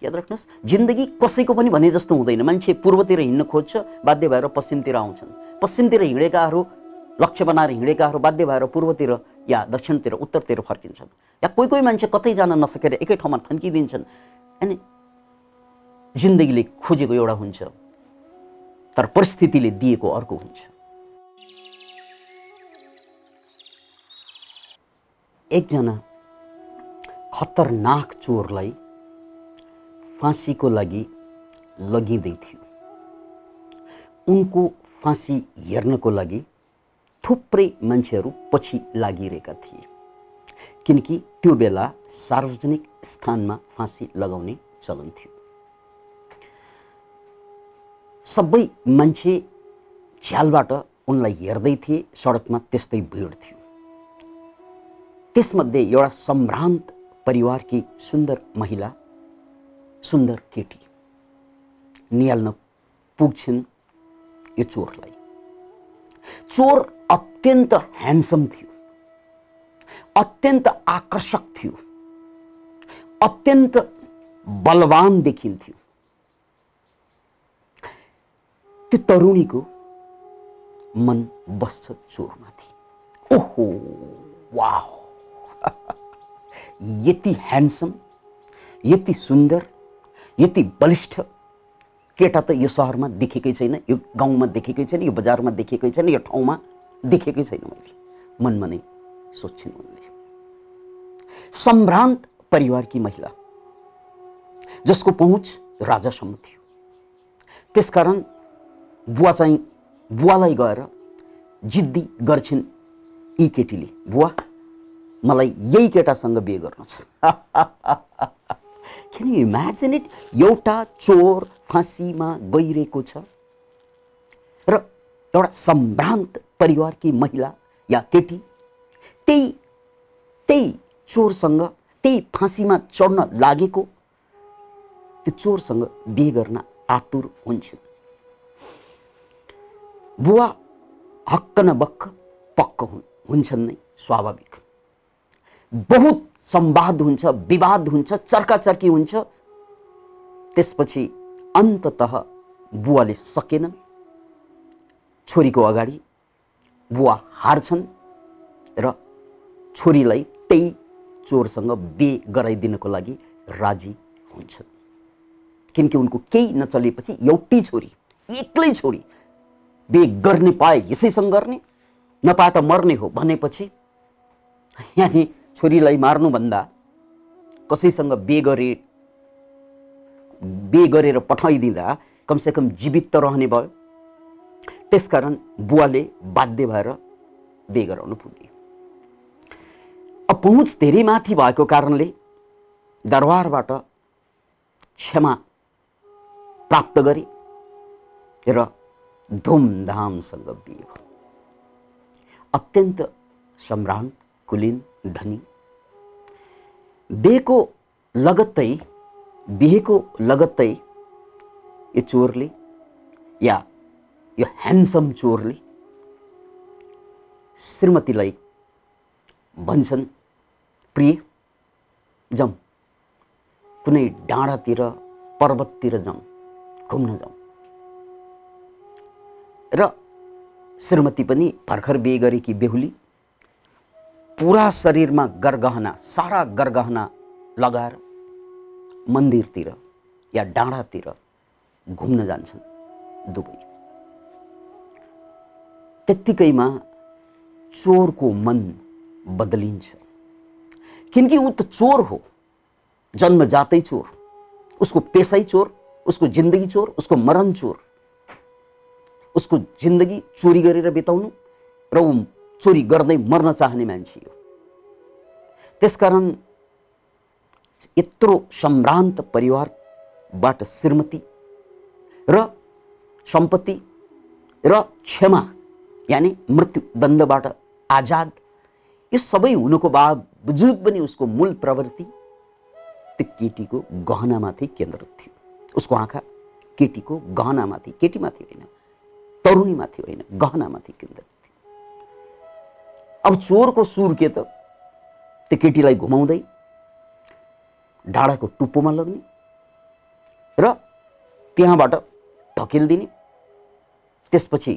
याद राख्नुहोस्, जिन्दगी कसैको पनि भने जस्तो हुँदैन। मान्छे पूर्वतिर हिँड्न खोज्छ, बाध्य भएर पश्चिमतिर आउँछन्। पश्चिमतिर हिँडेकाहरू, लक्ष्य बनाएर हिँडेकाहरू बाध्य भएर पूर्वतिर या दक्षिणतिर, उत्तरतिर फर्किन्छन्। या कोही कोही मान्छे कतै जान नसकेर एकै ठाउँमा थन्किदिन्छन्। अनि जिन्दगीले खोजेको एउटा हुन्छ, तर परिस्थितिले दिएको अर्को हुन्छ। एकजना खतरनाक चोरलाई फाँसीको लागि लगिँदै थियो। उनको फाँसी हेर्नको लागि थुप्रै मान्छेहरू पछि लागिरहेका थिए, किनकि त्यो बेला सार्वजनिक स्थानमा फाँसी लगाउने चलन थियो। सबै मान्छे झ्यालबाट उनलाई हेर्दै थिए। सडकमा त्यस्तै भिड थियो। त्यसमध्ये एउटा सम्भ्रान्त परिवारकी सुन्दर महिला, सुन्दर केटी निहाल्न पुग्छिन् यो चोरलाई। चोर अत्यन्त ह्यान्डसम थियो, अत्यन्त आकर्षक थियो, अत्यन्त बलवान देखिन्थ्यो। त्यो तरुणीको मन बस्छ चोरमाथि। ओहो वाह, यति ह्यान्डसम, यति सुन्दर, यति बलिष्ठ केटा त यो सहरमा देखेकै छैन, यो गाउँमा देखेकै छैन, यो बजारमा देखेकै छैन, यो ठाउँमा देखेकै छैन मैले मनमा नै सोच्छिन् उनले। सम्भ्रान्त परिवारकी महिला जसको पहुँच राजासम्म थियो। त्यसकारण बुवालाई गएर जिद्दी गर्छिन् यी केटीले, बुवा मलाई यही केटासँग बिहे गर्नु छ। Can you imagine it? एउटा चोर फाँसीमा गइरहेको छ र एउटा सम्भ्रान्त परिवारकी महिला या केटी त्यही चोरसँग, त्यही फाँसीमा चढ्न लागेको त्यो चोरसँग बिहे गर्न आतुर हुन्छन्। बुवा हक्क न बक्क पक्क हुन्छन् नै, स्वाभाविक। बहुत संवाद हुन्छ, विवाद हुन्छ, चर्काचर्की हुन्छ। त्यसपछि अन्ततः बुवाले सकेनन्। छोरीको अगाडि बुवा हार्छन् र छोरीलाई त्यही चोरसँग बिहे गराइदिनको लागि राजी हुन्छन्। किनकि उनको केही नचलेपछि एउटै छोरी, एक्लै छोरी बिहे गर्ने पाए यसैसँग गर्ने, नपाए त मर्ने हो भनेपछि यानी छोरीलाई मार्नुभन्दा कसैसँग बिहे गरेर पठाइदिँदा कमसेकम जीवित त रहने भयो। त्यसकारण बुवाले बाध्य भएर बिहे गराउन पुगे। अब पहुँच धेरै माथि भएको कारणले दरबारबाट क्षमा प्राप्त गरे र धुमधामसँग बिहे भयो। अत्यन्त सम्राट, कुलीन, धनी। बिहेको लगत्तै यो चोरले या यो ह्यान्डसम चोरले श्रीमतीलाई भन्छन्, प्रिय जाउँ, कुनै डाँडातिर पर्वततिर जाउँ, घुम्न जाउँ। र श्रीमती पनि भर्खर बिहे गरेकी बेहुली, पूरा शरीरमा गरगहना, सारा गरगहना लगाएर मन्दिरतिर या डाँडातिर घुम्न जान्छन् दुवै। त्यत्तिकैमा चोरको मन बदलिन्छ। किनकि ऊ त चोर हो, जन्मजातै चोर, उसको पेसै चोर, उसको जिन्दगी चोर, उसको मरण चोर। उसको जिन्दगी चोरी गरेर बिताउनु र ऊ चोरी गर्दै मर्न चाहने मान्छे हो। त्यसकारण यत्रो सम्भ्रान्त परिवारबाट श्रीमती र सम्पत्ति र क्षमा यानी मृत्युदण्डबाट आजाद, यो सबै हुनुको बावजुद पनि उसको मूल प्रवृत्ति त्यो केटीको गहनामाथि केन्द्रित थियो। उसको आँखा केटीको गहनामाथि, केटीमाथि होइन, तरुणीमाथि होइन, गहनामाथि केन्द्रित थियो। अब चोरको सुर के त त्यो केटीलाई घुमाउँदै डाँडाको टुप्पोमा लग्ने र त्यहाँबाट धकेलिदिने, त्यसपछि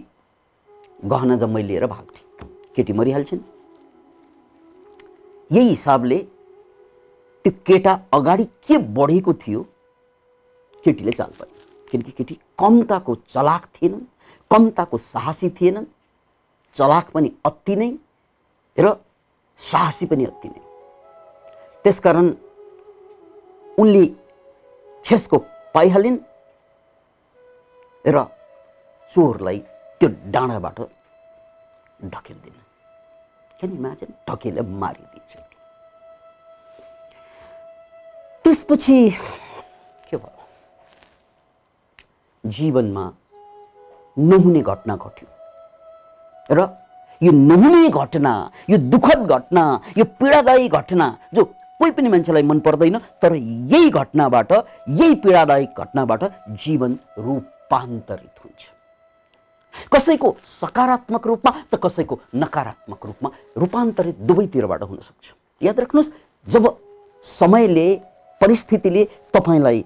गहना जम्मै लिएर भाग्ने, केटी मरिहाल्छन्। यही हिसाबले त्यो केटा अगाडि के बढेको थियो केटीले चाल पाए, किनकि केटी कमताको चलाक थिएनन्, कमताको साहसी थिएनन्, चलाक पनि अति नै र साहसी पनि अति नै। त्यसकारण उनले छेसको पाइहालिन् र चोरलाई त्यो डाँडाबाट ढकेल्दिन। क्यान इमेजिन, ढकेलेर मारिदिन्छ। त्यसपछि के भयो, जीवनमा नहुने घटना घट्यो र यो नहुने घटना, यो दुःखद घटना, यो पीडादायी घटना जो कोही पनि मान्छेलाई मन पर्दैन, तर यही घटनाबाट, यही पीडादायी घटनाबाट जीवन रूपान्तरित हुन्छ। कसैको सकारात्मक रूपमा त कसैको नकारात्मक रूपमा रूपान्तरित दुवैतिरबाट हुन सक्छ। याद राख्नुहोस्, जब समयले, परिस्थितिले तपाईलाई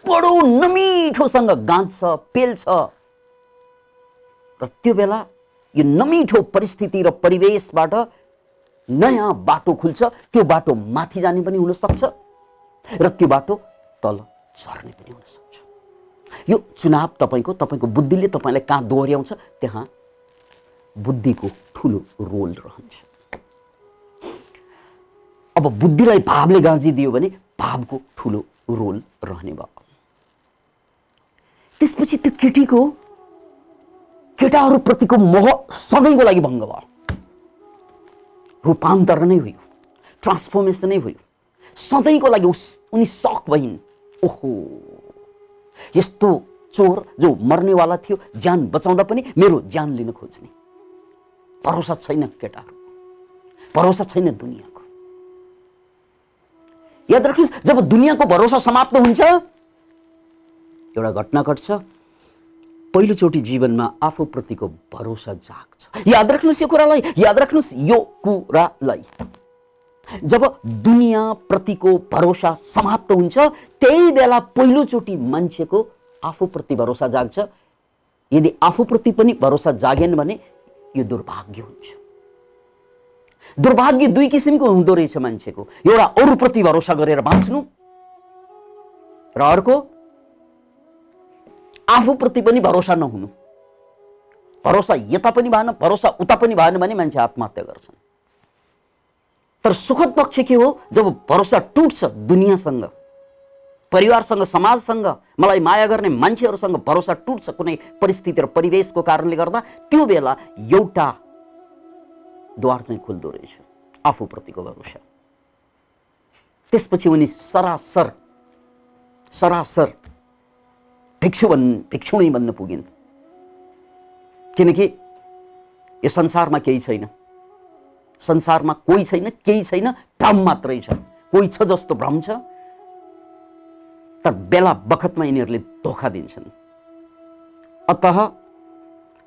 बडो नमिठोसँग गाँच्छ, पेल्छ र त्यो बेला यो नमिठो परिस्थिति र परिवेशबाट नयाँ बाटो खुल्छ। त्यो बाटो माथि जाने पनि हुन सक्छ र त्यो बाटो तल झर्ने पनि हुन सक्छ। यो चुनाव तपाईको बुद्धिले तपाईलाई कहाँ दोहोर्याउँछ, त्यहाँ बुद्धिको ठुलो रोल रहन्छ। अब बुद्धिलाई भावले गाँजिदियो भने भावको ठुलो रोल रहने भयो। त्यसपछि त्यो केटीको केटाहरूप्रतिको मोह सधैँको लागि भङ्ग भयो। रूपान्तरण नै भयो, ट्रान्सफर्मेसन नै भयो। सधैँको लागि उनी सक भइन्। ओहो, यस्तो चोर जो मर्नेवाला थियो, ज्यान बचाउँदा पनि मेरो ज्यान लिन खोज्ने। भरोसा छैन केटाहरूको, भरोसा छैन दुनियाँको। याद राख्नुहोस्, जब दुनियाँको भरोसा समाप्त हुन्छ, एउटा घटना घट्छ। पहिलोचोटि जीवनमा आफूप्रतिको भरोसा जाग्छ। याद राख्नुहोस् यो कुरालाई, याद राख्नुहोस् यो कुरालाई। जब दुनियाँप्रतिको भरोसा समाप्त हुन्छ, त्यही बेला पहिलोचोटि मान्छेको आफूप्रति भरोसा जाग्छ। यदि आफूप्रति पनि भरोसा जागेन भने यो दुर्भाग्य हुन्छ। दुर्भाग्य दुई किसिमको हुँदो रहेछ मान्छेको। एउटा अरूप्रति भरोसा गरेर बाँच्नु र अर्को आफूप्रति पनि भरोसा नहुनु। भरोसा यता पनि भएन, भरोसा उता पनि भएन भने मान्छे आत्महत्या गर्छन्। तर सुखद पक्ष के हो, जब भरोसा टुट्छ दुनियाँसँग, परिवारसँग, समाजसँग, मलाई माया गर्ने मान्छेहरूसँग भरोसा टुट्छ कुनै परिस्थिति र परिवेशको कारणले गर्दा, त्यो बेला एउटा द्वार चाहिँ खुल्दो रहेछ, आफूप्रतिको भरोसा। त्यसपछि उनी सरासर भिक्षुणी बन्न पुगिन्। किनकि यो संसारमा केही छैन, संसारमा कोही छैन, केही छैन, भ्रम मात्रै छ। कोही छ जस्तो भ्रम छ, तर बेला बखतमा यिनीहरूले धोका दिन्छन्। अतः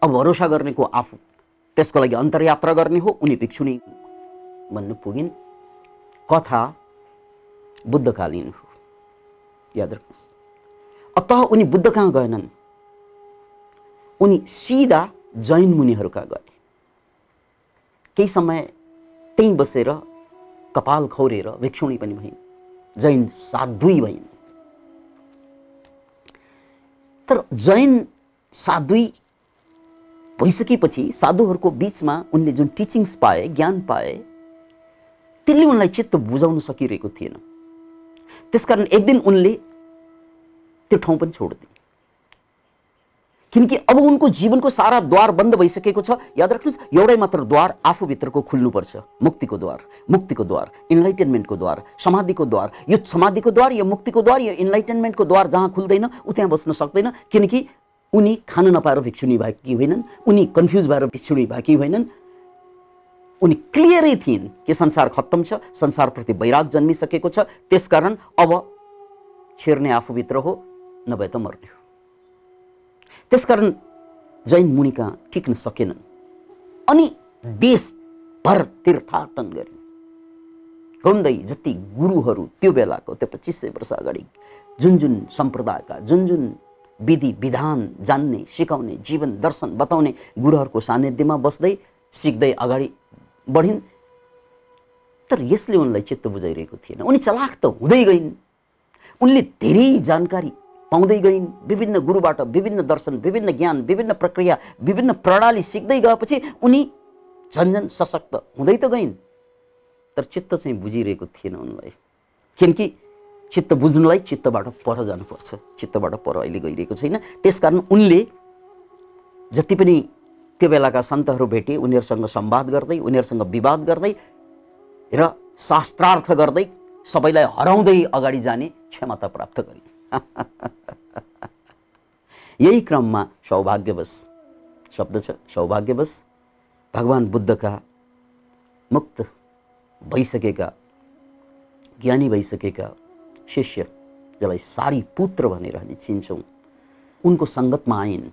अब भरोसा गर्नेको आफू, त्यसको लागि अन्तर्यात्रा गर्ने हो। उनी भिक्षुणी बन्न पुगिन्। कथा बुद्धकालीन हो, याद राख्नुहोस्। अतः उनी बुद्ध कहाँ गएनन्, उनी सिधा जैन मुनिहरूका गए। केही समय त्यहीँ बसेर कपाल खौरेर भिक्षुणी पनि भइन्, जैन साध्वी भइन्। तर जैन साध्वी भइसकेपछि साधुहरूको बीचमा उनले जुन टिचिङ्स पाए, ज्ञान पाए, त्यसले उनलाई चित्त बुझाउन सकिरहेको थिएन। त्यसकारण एक दिन उनले त्यो ठाउँ पनि छोडिदिए, किनकि अब उनको जीवनको सारा द्वार बन्द भइसकेको छ। याद राख्नुहोस्, एउटै मात्र द्वार आफूभित्रको खुल्नुपर्छ। मुक्तिको द्वार, मुक्तिको द्वार, इन्लाइटेनमेन्टको द्वार, समाधिको द्वार। यो समाधिको द्वार, यो मुक्तिको द्वार, यो इन्लाइटेनमेन्टको द्वार जहाँ खुल्दैन ऊ त्यहाँ बस्न सक्दैन। किनकि उनी खान नपाएर भिक्षुणी भएकी होइनन्, उनी कन्फ्युज भएर भिक्षुणी भएकी होइनन्। उनी क्लियरै थिइन् कि संसार खत्तम छ, संसारप्रति वैराग जन्मिसकेको छ। त्यसकारण अब छिर्ने आफूभित्र हो, नभए त मर्ने हो। त्यसकारण जैन मुनि कहाँ टिक्न सकेनन् अनि देशभर तीर्थाटन गरिन्। घुम्दै जति गुरुहरू त्यो बेलाको त्यो 2500 वर्ष अगाडि जुन जुन सम्प्रदायका जुन जुन विधि विधान जान्ने सिकाउने जीवन दर्शन बताउने गुरुहरूको सान्निध्यमा बस्दै सिक्दै अगाडि बढिन्। तर यसले उनलाई चित्त बुझाइरहेको थिएन। उनी चलाक त हुँदै गइन्, उनले धेरै जानकारी पाउँदै गइन्, विभिन्न गुरुबाट विभिन्न दर्शन विभिन्न ज्ञान विभिन्न प्रक्रिया विभिन्न प्रणाली सिक्दै गएपछि उनी झन्झन सशक्त हुँदै त गइन्। तर चित्त चाहिँ बुझिरहेको थिएन उनलाई, किनकि चित्त बुझ्नुलाई चित्तबाट पर जानुपर्छ, चित्तबाट पर अहिले गइरहेको छैन। त्यसकारण उनले जति पनि त्यो बेलाका सन्तहरू भेटे उनीहरूसँग संवाद गर्दै उनीहरूसँग विवाद गर्दै र शास्त्रार्थ गर्दै सबैलाई हराउँदै अगाडि जाने क्षमता प्राप्त गरिन्। यही क्रममा सौभाग्यवश शब्द छ, सौभाग्यवश भगवान बुद्धका मुक्त भइसकेका ज्ञानी भइसकेका शिष्य जसलाई सारी पुत्र भनेर हामी चिन्छौँ उनको सङ्गतमा आइन्,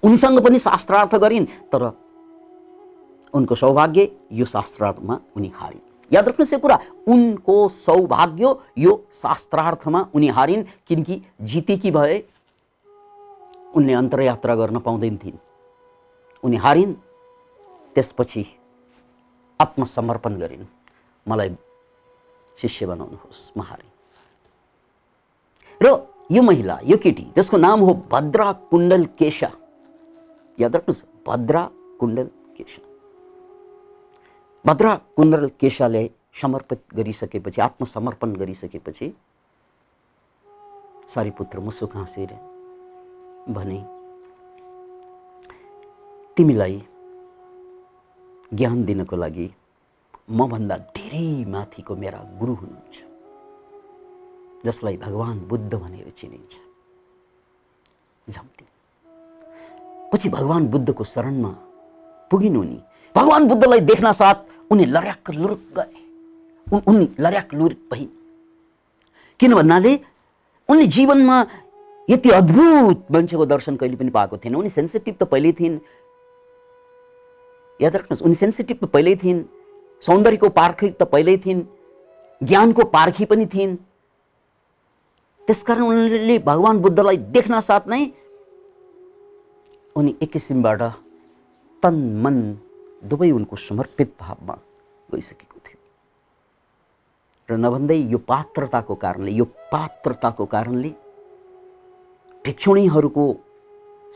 उनीसँग पनि शास्त्रार्थ गरिन्। तर उनको सौभाग्य यो शास्त्रार्थमा उनी हारिन्। याद राख्नुहोस् यो कुरा, उनको सौभाग्य यो शास्त्रार्थमा उनी हारिन्, किनकि जितेकी भए उनले अन्तरयात्रा गर्न पाउँदैन थिइन्। उनी हारिन्, त्यसपछि आत्मसमर्पण गरिन्, मलाई शिष्य बनाउनुहोस्, म हारेँ। र यो महिला यो केटी जसको नाम हो भद्रा कुण्डल केशा, याद राख्नुहोस् भद्रा कुण्डल केशा, भद्रा कुण्डल केशाले समर्पित गरिसकेपछि आत्मसमर्पण गरिसकेपछि सारीपुत्र मुसुक हाँसेर भने, तिमीलाई ज्ञान दिनको लागि मभन्दा धेरै माथिको मेरा गुरु हुनुहुन्छ, जसलाई भगवान बुद्ध भनेर चिनिन्छ। झम्ती पछि भगवान बुद्धको शरणमा पुगिन् उनी। भगवान बुद्धलाई देख्न साथ उनी लर्याक लुरुक गए, उनी लर्याक लुरुक भइन्। किन भन्नाले उनले जीवनमा यति अद्भुत मान्छेको दर्शन कहिले पनि पाएको थिएन। उनी सेन्सिटिभ त पहिल्यै थिइन्, याद राख्नुहोस् उनी सेन्सिटिभ त पहिल्यै थिइन्, सौन्दर्यको पार्खी त पहिल्यै थिइन्, ज्ञानको पार्खी पनि थिइन्। त्यसकारण उनले भगवान बुद्धलाई देख्न साथ नै उनी एक किसिमबाट तन मन दुवै उनको समर्पित भावमा गइसकेको थियो। र नभन्दै यो पात्रताको कारणले भिक्षुणीहरूको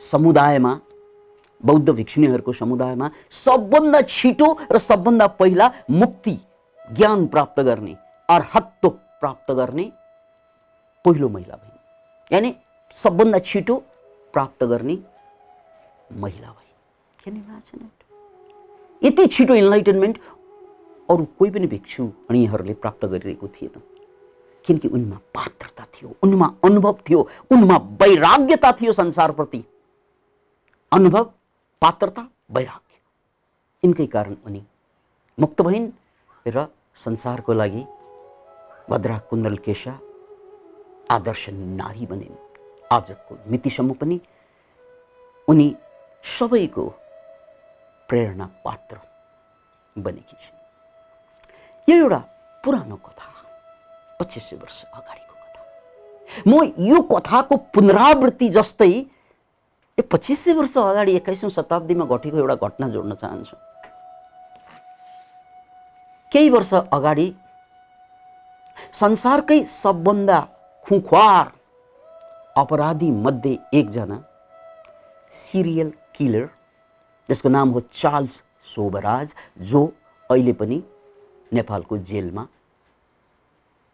समुदायमा, बौद्ध भिक्षुणीहरूको समुदायमा सबभन्दा छिटो र सबभन्दा पहिला मुक्ति ज्ञान प्राप्त गर्ने अर्हत्व प्राप्त गर्ने पहिलो महिला भइन्। यानी सबभन्दा छिटो प्राप्त गर्ने महिला भइन्। यति छिटो इन्लाइटनमेन्ट अरू कोही पनि भिक्षुणीहरूले प्राप्त गरिरहेको थिएन, किनकि उनमा पात्रता थियो, उनमा अनुभव थियो, उनमा वैराग्यता थियो संसारप्रति। अनुभव, पात्रता, वैराग्य, यिनकै कारण उनी मुक्त भइन् र संसारको लागि भद्रा कुण्डल केशा आदर्श नारी बनिन्। आजको मितिसम्म पनि उनी सबैको प्रेरणा पात्र बनेकी छिन्। यो एउटा पुरानो कथा, 2500 वर्ष अगाडिको कथा। म यो कथाको पुनरावृत्ति जस्तै 2500 वर्ष अगाडि 21औं शताब्दीमा घटेको एउटा घटना जोड्न चाहन्छु। केही वर्ष अगाडि संसारकै सबभन्दा खुंखार अपराधी मध्ये एकजना सिरियल किलर, जसको नाम हो चार्ल्स सोबराज, जो अहिले पनि नेपालको जेलमा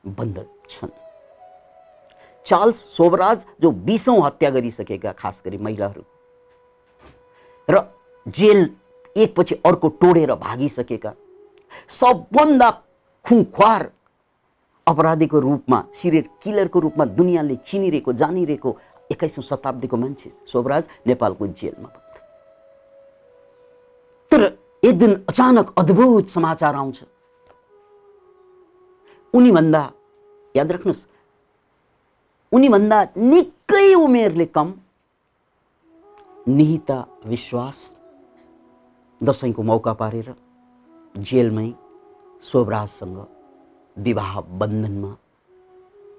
बन्द छन्। चार्ल्स सोबराज जो 20औं हत्या गरिसकेका, खास गरी महिलाहरू, र जेल एकपछि अर्को टोडेर भागिसकेका सबभन्दा खुंखार अपराधीको रूपमा, सिरियल किलरको रूपमा दुनियाँले चिनिरहेको जानिरहेको 21औं शताब्दीको मान्छे सोबराज नेपालको जेलमा बन्द। तर एक दिन अचानक अद्भुत समाचार आउँछ। उनीभन्दा, याद राख्नुहोस्, उनीभन्दा निकै उमेरले कम निहिता विश्वास दशैंको मौका पारेर जेलमै सोबराजसँग विवाह बन्धनमा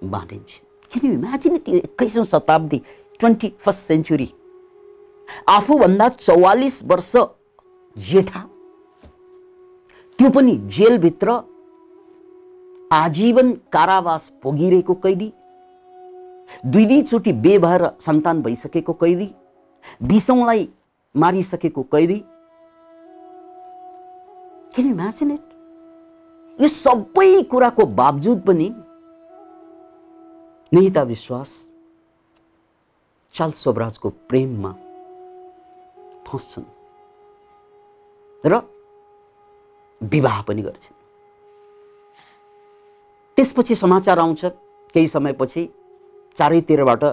बाँधिन्छन्। Can you imagine it? 21औं शताब्दी 21st सेन्चुरी, आफूभन्दा 44 वर्ष जेठा, त्यो पनि जेलभित्र आजीवन कारावास भोगिरहेको कैदी, 2 चोटि बे भएर सन्तान भइसकेको कैदी, 20औंलाई मारिसकेको कैदी। Can you imagine it? यो सबै कुराको बावजुद पनि निहिता विश्वास चार्ल्स सोबराजको प्रेममा फस्छन् र विवाह पनि गर्छन्। त्यसपछि समाचार आउँछ, केही समयपछि चारैतिरबाट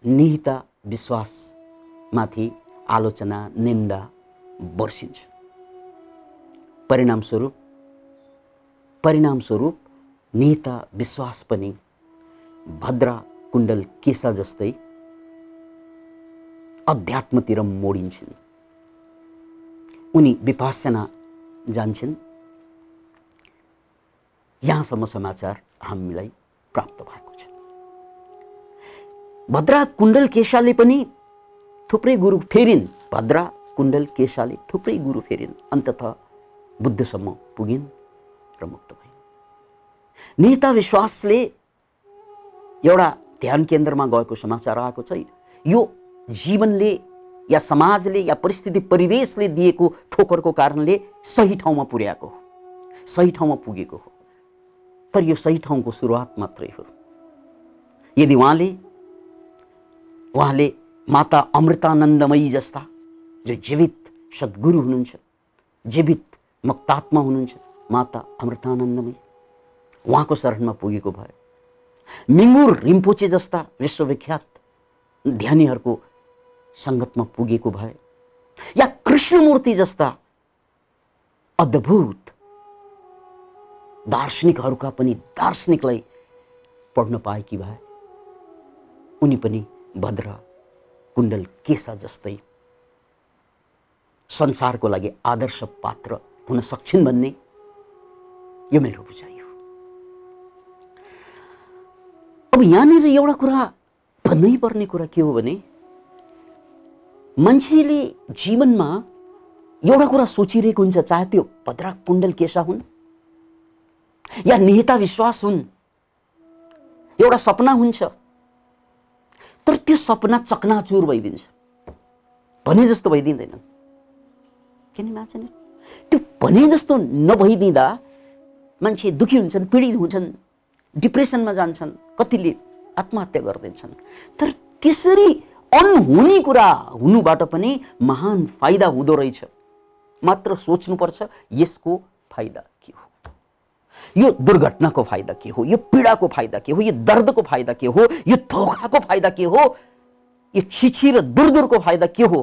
निहिता विश्वासमाथि आलोचना, निन्दा बर्सिन्छ। परिणामस्वरूप निहिता विश्वास पनि भद्रा कुण्डल केशा जस्तै अध्यात्मतिर मोडिन्छन्। उनी विपश्यना जान्छन्। यहाँसम्म समाचार हामीलाई प्राप्त भएको छ। भद्रा कुण्डल केशाले पनि थुप्रै गुरु फेरिन्। भद्रा कुण्डल केशाले थुप्रै गुरु फेरिन्। अन्ततः बुद्धसम्म पुगिन् र मुक्त भइन्। निहिता विश्वासले एउटा ध्यान केन्द्रमा गएको समाचार आएको छ। यो जीवनले या समाजले या परिस्थिति परिवेशले दिएको ठोकरको कारणले सही ठाउँमा पुर्याएको हो, सही ठाउँमा पुगेको हो। तर यो सही ठाउँको सुरुवात मात्रै हो। यदि उहाँले माता अमृतानन्दमयी जस्ता जो जीवित सद्गुरु हुनुहुन्छ, जीवित मुक्तात्मा हुनुहुन्छ, माता अमृतानन्दमयी, उहाँको शरणमा पुगेको भए, मिङ्गुर रिम्पोचे जस्ता विश्वविख्यात ध्यानीहरूको सङ्गतमा पुगेको भए, या कृष्णमूर्ति जस्ता अद्भुत दार्शनिकहरूका पनि दार्शनिकलाई पढ्न पाएकी भए, उनी पनि भद्रा कुण्डल केशा जस्तै संसारको लागि आदर्श पात्र हुन सक्छन् भन्ने यो मेरो बुझाइ हो। अब यहाँनिर एउटा कुरा भन्नै पर्ने कुरा के हो भने, मान्छेले जीवनमा एउटा कुरा सोचिरहेको हुन्छ, चाहे त्यो भद्रा कुण्डल केशा हुन् या निहिता विश्वास हुन्, एउटा सपना हुन्छ, तर त्यो सपना चकनाचुर भइदिन्छ, भने जस्तो भइदिँदैन। किन इमेजिन त्यो भने जस्तो नभइदिँदा मान्छे दुखी हुन्छन्, पीडित हुन्छन्, डिप्रेसनमा जान्छन्, कतिले आत्महत्या गर्दिन्छन्। तर त्यसरी अनहुने कुरा हुनुबाट पनि महान फाइदा हुँदो रहेछ। मात्र सोच्नुपर्छ यसको फाइदा के हो, यो दुर्घटनाको फाइदा के हो, यो पीडाको फाइदा के हो, यो दर्दको फाइदा के हो, यो धोखाको फाइदा के हो, यो छिछि र दुर्दुरको फाइदा के हो,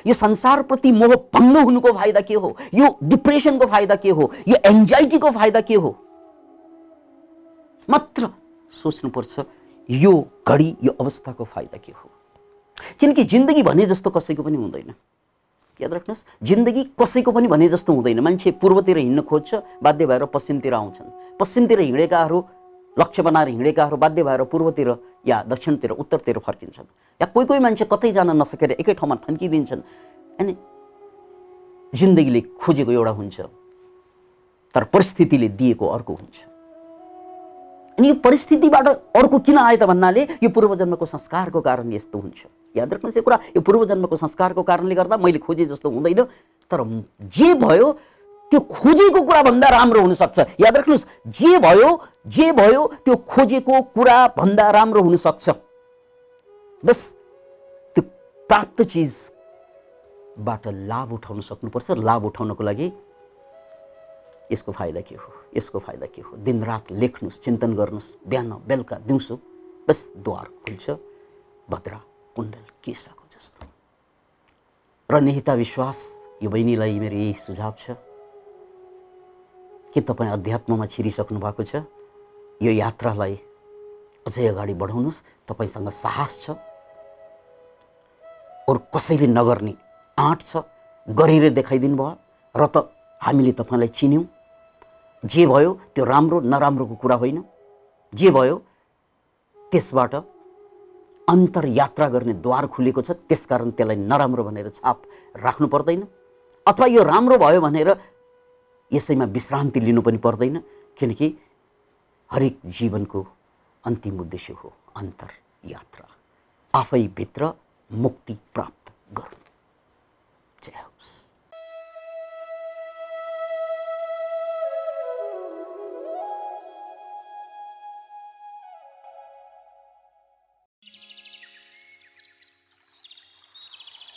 यो संसारप्रति मोह भङ्ग हुनुको फाइदा के हो, यो डिप्रेसनको फाइदा के हो, यो एन्जाइटीको फाइदा के हो। मात्र सोच्नुपर्छ यो घडी यो अवस्थाको फाइदा के हो। किनकि जिन्दगी भने जस्तो कसैको पनि हुँदैन। याद राख्नुहोस्, जिन्दगी कसैको पनि भने जस्तो हुँदैन। मान्छे पूर्वतिर हिँड्न खोज्छ, बाध्य भएर पश्चिमतिर आउँछन्। पश्चिमतिर हिँडेकाहरू, लक्ष्य बनाएर हिँडेकाहरू बाध्य भएर पूर्वतिर या दक्षिणतिर, उत्तरतिर फर्किन्छन्। या कोही कोही मान्छे कतै जान नसकेर एकै ठाउँमा थन्किदिन्छन्। अनि जिन्दगीले खोजेको एउटा हुन्छ, तर परिस्थितिले दिएको अर्को हुन्छ। अनि यो परिस्थितिबाट अर्को किन आयो त भन्नाले यो पूर्वजन्मको संस्कारको कारण यस्तो हुन्छ। याद राख्नुहोस् यो कुरा, यो पूर्वजन्मको संस्कारको कारणले गर्दा मैले खोजे जस्तो हुँदैन। तर जे भयो त्यो खोजेको कुरा भन्दा राम्रो हुन सक्छ। याद राख्नुहोस्, जे भयो त्यो खोजेको कुरा भन्दा राम्रो हुन सक्छ। बस त्यो प्राप्त चिजबाट लाभ उठाउन सक्नुपर्छ। लाभ उठाउनको लागि यसको फाइदा के हो, यसको फाइदा के हो, दिनरात लेख्नुहोस्, चिन्तन गर्नुहोस्, बिहान बेलुका दिउँसो, बस द्वार खुल्छ भद्रा कुण्डल केशाको जस्तो। र निहिता विश्वास, यो बहिनीलाई मेरो यही सुझाव छ कि तपाईँ अध्यात्ममा छिरिसक्नु भएको छ, यो यात्रालाई अझै अगाडि बढाउनुहोस्। तपाईँसँग साहस छ, अरू कसैले नगर्ने आँट छ, गरेर देखाइदिनु भयो र त हामीले तपाईँलाई चिन्यौँ। जे भयो त्यो राम्रो नराम्रोको कुरा होइन, जे भयो त्यसबाट अन्तरयात्रा गर्ने द्वार खुलेको छ, त्यसकारण त्यसलाई नराम्रो भनेर छाप राख्नु पर्दैन, अथवा यो राम्रो भयो भनेर यसैमा विश्रान्ति लिनु पनि पर्दैन, किनकि हरेक जीवनको अन्तिम उद्देश्य हो अन्तरयात्रा, आफैभित्र मुक्ति प्राप्त।